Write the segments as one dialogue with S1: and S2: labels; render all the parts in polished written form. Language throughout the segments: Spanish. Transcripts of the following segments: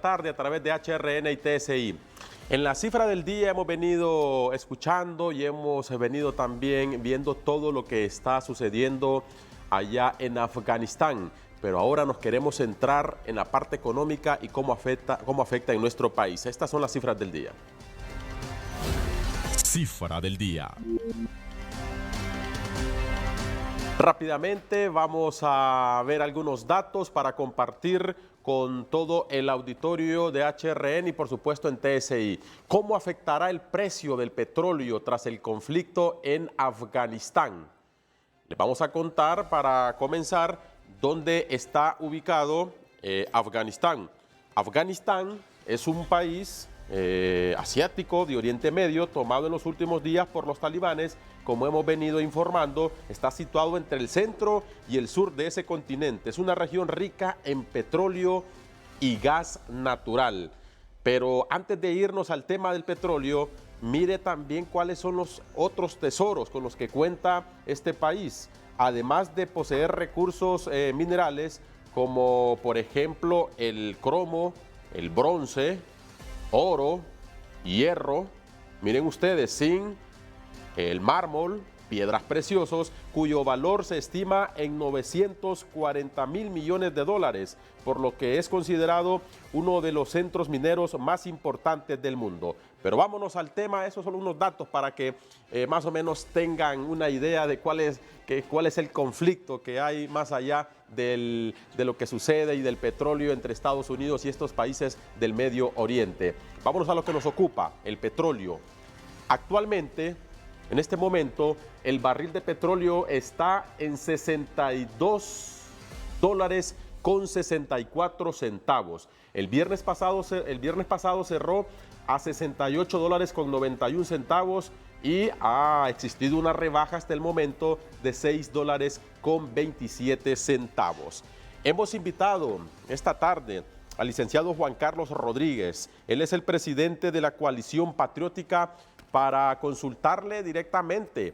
S1: tarde a través de HRN y TSI. En la cifra del día hemos venido escuchando y hemos venido también viendo todo lo que está sucediendo allá en Afganistán, pero ahora nos queremos centrar en la parte económica y cómo afecta en nuestro país. Estas son las cifras del día.
S2: Cifra del día.
S1: Rápidamente vamos a ver algunos datos para compartir con todo el auditorio de HRN y por supuesto en TSI. ¿Cómo afectará el precio del petróleo tras el conflicto en Afganistán? Les vamos a contar para comenzar dónde está ubicado Afganistán. Afganistán es un país asiático de Oriente Medio tomado en los últimos días por los talibanes. Como hemos venido informando, está situado entre el centro y el sur de ese continente. Es una región rica en petróleo y gas natural. Pero antes de irnos al tema del petróleo, mire también cuáles son los otros tesoros con los que cuenta este país. Además de poseer recursos minerales como por ejemplo el cromo, el bronce, oro, hierro, miren ustedes, zinc, el mármol, piedras preciosas, cuyo valor se estima en 940.000 millones de dólares, por lo que es considerado uno de los centros mineros más importantes del mundo. Pero vámonos al tema, esos son unos datos para que más o menos tengan una idea de cuál es el conflicto que hay más allá de lo que sucede y del petróleo entre Estados Unidos y estos países del Medio Oriente. Vámonos a lo que nos ocupa, el petróleo. Actualmente, en este momento, el barril de petróleo está en $62.64. El viernes pasado cerró a $68.91 y ha existido una rebaja hasta el momento de $6.27. Hemos invitado esta tarde al licenciado Juan Carlos Rodríguez. Él es el presidente de la Coalición Patriótica, para consultarle directamente.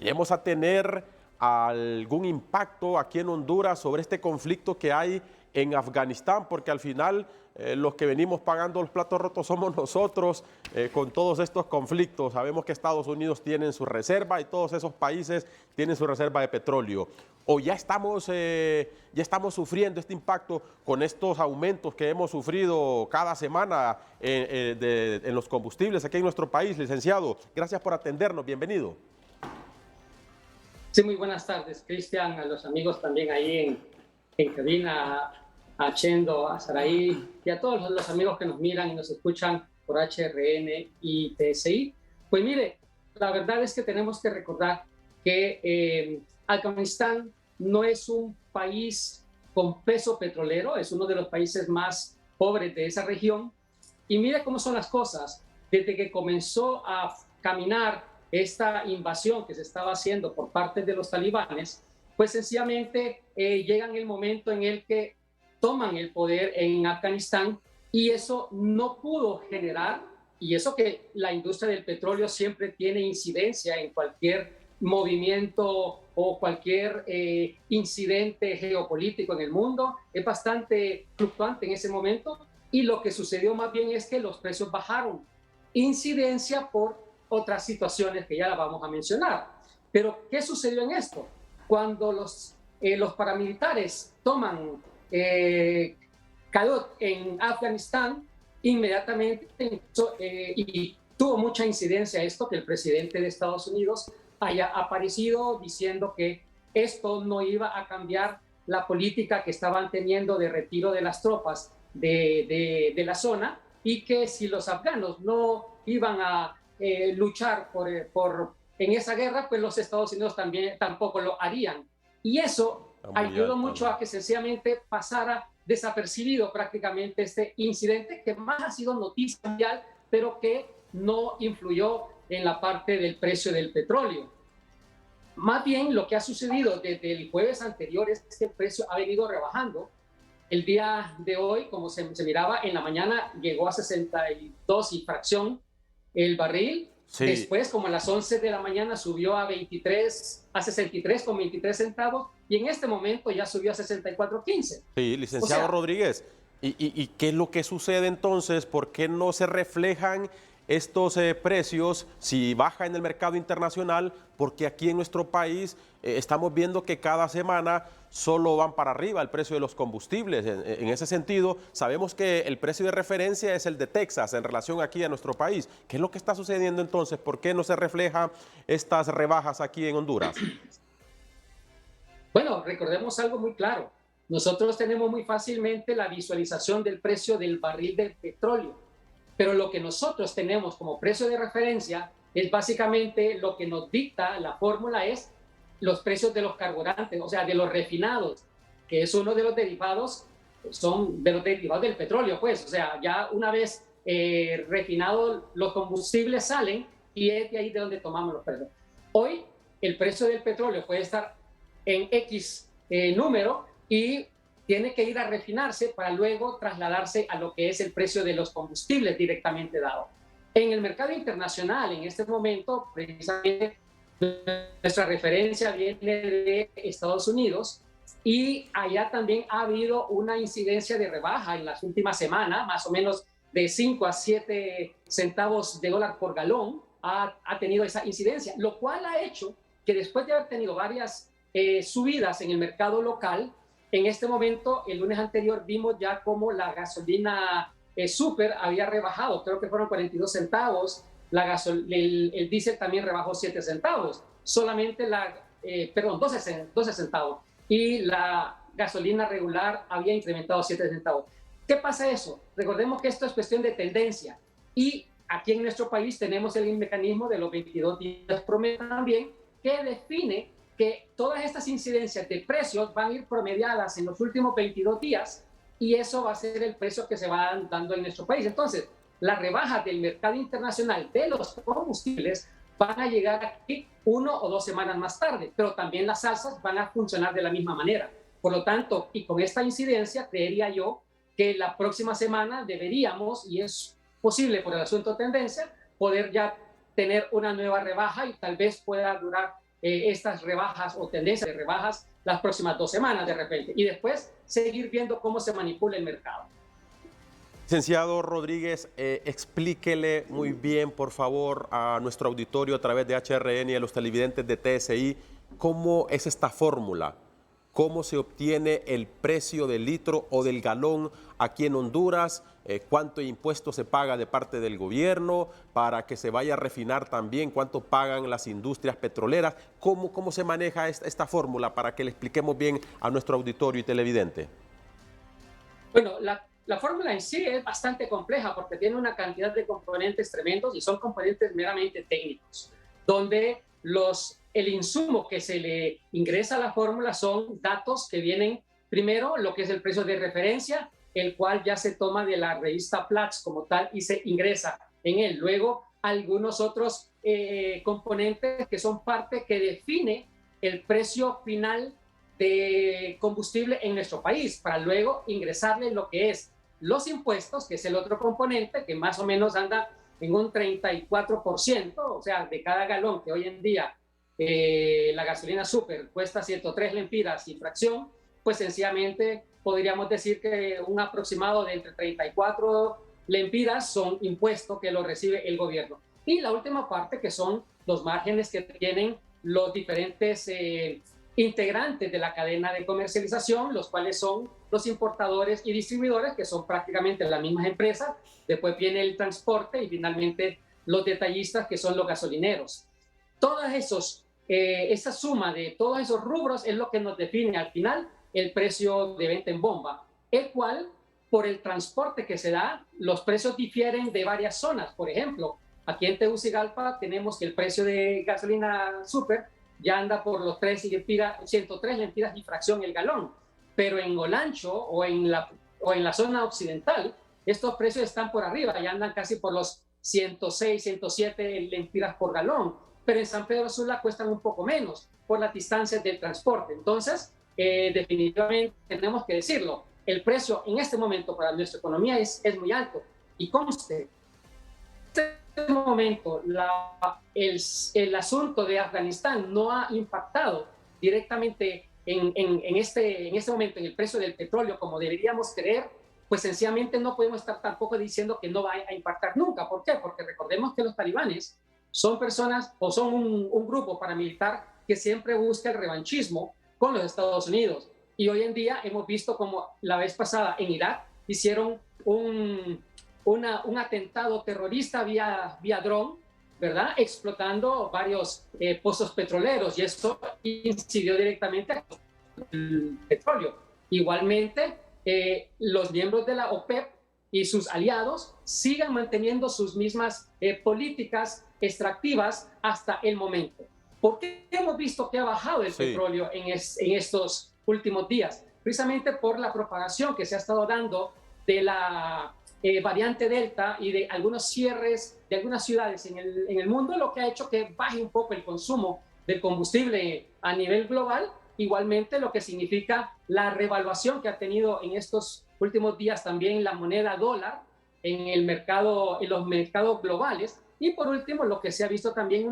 S1: Iremos a tener algún impacto aquí en Honduras sobre este conflicto que hay en Afganistán, porque al final los que venimos pagando los platos rotos somos nosotros con todos estos conflictos. Sabemos que Estados Unidos tiene su reserva y todos esos países tienen su reserva de petróleo. O ya estamos sufriendo este impacto con estos aumentos que hemos sufrido cada semana en los combustibles aquí en nuestro país. Licenciado, gracias por atendernos, bienvenido.
S3: Sí, muy buenas tardes, Cristian, a los amigos también ahí en cabina, a Chendo, a Saraí y a todos los amigos que nos miran y nos escuchan por HRN y TSI. Pues mire, la verdad es que tenemos que recordar que Afganistán no es un país con peso petrolero, es uno de los países más pobres de esa región. Y mire cómo son las cosas. Desde que comenzó a caminar esta invasión que se estaba haciendo por parte de los talibanes, pues sencillamente llegan el momento en el que toman el poder en Afganistán y eso no pudo generar, y eso que la industria del petróleo siempre tiene incidencia en cualquier movimiento o cualquier incidente geopolítico en el mundo, es bastante fluctuante en ese momento, y lo que sucedió más bien es que los precios bajaron, incidencia por otras situaciones que ya la vamos a mencionar. Pero ¿qué sucedió en esto? Cuando los paramilitares toman Kabul en Afganistán, inmediatamente y tuvo mucha incidencia esto, que el presidente de Estados Unidos haya aparecido diciendo que esto no iba a cambiar la política que estaban teniendo de retiro de las tropas de la zona, y que si los afganos no iban a luchar en esa guerra, pues los Estados Unidos tampoco lo harían. Y eso ayudó mucho a que sencillamente pasara desapercibido prácticamente este incidente, que más ha sido noticia mundial, pero que no influyó en la parte del precio del petróleo. Más bien lo que ha sucedido desde el jueves anterior es que el precio ha venido rebajando. El día de hoy, como se miraba en la mañana, llegó a 62 y fracción el barril. Sí. Después, como a las 11 de la mañana, subió a 63,23 centavos, y en este momento ya subió a 64.15.
S1: Sí, licenciado Rodríguez, ¿Y qué es lo que sucede entonces? ¿Por qué no se reflejan estos precios si baja en el mercado internacional? Porque aquí en nuestro país estamos viendo que cada semana solo van para arriba el precio de los combustibles. En ese sentido, sabemos que el precio de referencia es el de Texas en relación aquí a nuestro país. ¿Qué es lo que está sucediendo entonces? ¿Por qué no se reflejan estas rebajas aquí en Honduras?
S3: Bueno, recordemos algo muy claro. Nosotros tenemos muy fácilmente la visualización del precio del barril del petróleo, pero lo que nosotros tenemos como precio de referencia es básicamente lo que nos dicta la fórmula es los precios de los carburantes, o sea, de los refinados, que es uno de los derivados, son de los derivados del petróleo, pues, o sea, ya una vez refinados los combustibles salen y es de ahí de donde tomamos los precios. Hoy el precio del petróleo puede estar en X número y tiene que ir a refinarse para luego trasladarse a lo que es el precio de los combustibles directamente dado. En el mercado internacional, en este momento, precisamente nuestra referencia viene de Estados Unidos y allá también ha habido una incidencia de rebaja en las últimas semanas, más o menos de 5 a 7 centavos de dólar por galón ha tenido esa incidencia, lo cual ha hecho que después de haber tenido varias subidas en el mercado local, en este momento, el lunes anterior, vimos ya cómo la gasolina super había rebajado, creo que fueron 42 centavos, el diésel también rebajó 7 centavos, solamente 12 centavos, y la gasolina regular había incrementado 7 centavos. ¿Qué pasa eso? Recordemos que esto es cuestión de tendencia, y aquí en nuestro país tenemos el mecanismo de los 22 días promedio también, que define que todas estas incidencias de precios van a ir promediadas en los últimos 22 días y eso va a ser el precio que se va dando en nuestro país. Entonces, las rebajas del mercado internacional de los combustibles van a llegar aquí 1 o 2 semanas más tarde, pero también las alzas van a funcionar de la misma manera. Por lo tanto, y con esta incidencia, creería yo que la próxima semana deberíamos, y es posible por el asunto de tendencia, poder ya tener una nueva rebaja y tal vez pueda durar estas rebajas o tendencias de rebajas las próximas 2 semanas de repente y después seguir viendo cómo se manipula el mercado.
S1: Licenciado Rodríguez, explíquele muy bien, por favor, a nuestro auditorio a través de HRN y a los televidentes de TSI, cómo es esta fórmula, cómo se obtiene el precio del litro o del galón aquí en Honduras, cuánto impuesto se paga de parte del gobierno para que se vaya a refinar también, cuánto pagan las industrias petroleras, cómo se maneja esta fórmula para que le expliquemos bien a nuestro auditorio y televidente.
S3: Bueno, la fórmula en sí es bastante compleja porque tiene una cantidad de componentes tremendos y son componentes meramente técnicos, donde el insumo que se le ingresa a la fórmula son datos que vienen primero, lo que es el precio de referencia, el cual ya se toma de la revista Platts como tal y se ingresa en él. Luego, algunos otros componentes que son parte que define el precio final de combustible en nuestro país, para luego ingresarle lo que es los impuestos, que es el otro componente, que más o menos anda en un 34%, o sea, de cada galón que hoy en día la gasolina super cuesta 103 lempiras y fracción, pues sencillamente podríamos decir que un aproximado de entre 34 lempiras son impuestos que lo recibe el gobierno. Y la última parte que son los márgenes que tienen los diferentes integrantes de la cadena de comercialización, los cuales son los importadores y distribuidores, que son prácticamente las mismas empresas. Después viene el transporte y finalmente los detallistas, que son los gasolineros. Todas esa suma de todos esos rubros es lo que nos define al final el precio de venta en bomba, el cual, por el transporte que se da, los precios difieren de varias zonas. Por ejemplo, aquí en Tegucigalpa tenemos que el precio de gasolina super ya anda por los 103 lempiras y fracción el galón, pero en Olancho o en la zona occidental, estos precios están por arriba, ya andan casi por los 106, 107 lempiras por galón, pero en San Pedro Sula cuestan un poco menos por las distancias del transporte. Entonces, definitivamente tenemos que decirlo, el precio en este momento para nuestra economía es muy alto. Y conste, en este momento el asunto de Afganistán no ha impactado directamente en este momento en el precio del petróleo como deberíamos creer, pues sencillamente no podemos estar tampoco diciendo que no va a impactar nunca. ¿Por qué? Porque recordemos que los talibanes son personas o son un grupo paramilitar que siempre busca el revanchismo con los Estados Unidos. Y hoy en día hemos visto como la vez pasada en Irak hicieron un atentado terrorista vía dron, ¿verdad? Explotando varios pozos petroleros, y esto incidió directamente el petróleo. Igualmente, los miembros de la OPEP y sus aliados sigan manteniendo sus mismas políticas extractivas hasta el momento. ¿Por qué hemos visto que ha bajado el petróleo en estos últimos días? Precisamente por la propagación que se ha estado dando de la variante Delta y de algunos cierres de algunas ciudades en el mundo, lo que ha hecho que baje un poco el consumo del combustible a nivel global. Igualmente, lo que significa la revaluación que ha tenido en estos últimos días también la moneda dólar en los mercados globales. Y por último, lo que se ha visto también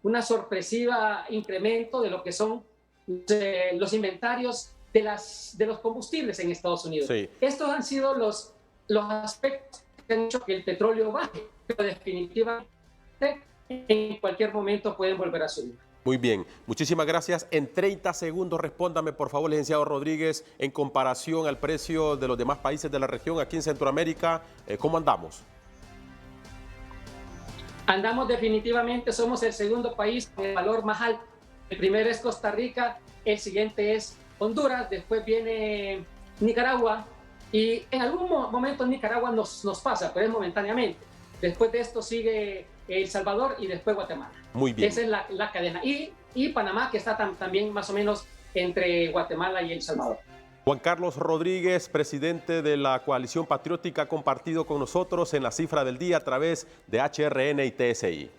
S3: una sorpresiva incremento de lo que son los inventarios de los combustibles en Estados Unidos. Sí. Estos han sido los aspectos que han hecho que el petróleo baje, pero definitivamente en cualquier momento pueden volver a subir.
S1: Muy bien, muchísimas gracias. En 30 segundos respóndame, por favor, licenciado Rodríguez, en comparación al precio de los demás países de la región, aquí en Centroamérica, ¿cómo andamos?
S3: Andamos definitivamente, somos el segundo país con el valor más alto. El primero es Costa Rica, el siguiente es Honduras, después viene Nicaragua, y en algún momento Nicaragua nos pasa, pero es momentáneamente. Después de esto sigue El Salvador y después Guatemala.
S1: Muy bien.
S3: Esa es la cadena. Y Panamá, que está también más o menos entre Guatemala y El Salvador.
S1: Juan Carlos Rodríguez, presidente de la Coalición Patriótica, ha compartido con nosotros en la cifra del día a través de HRN y TSI.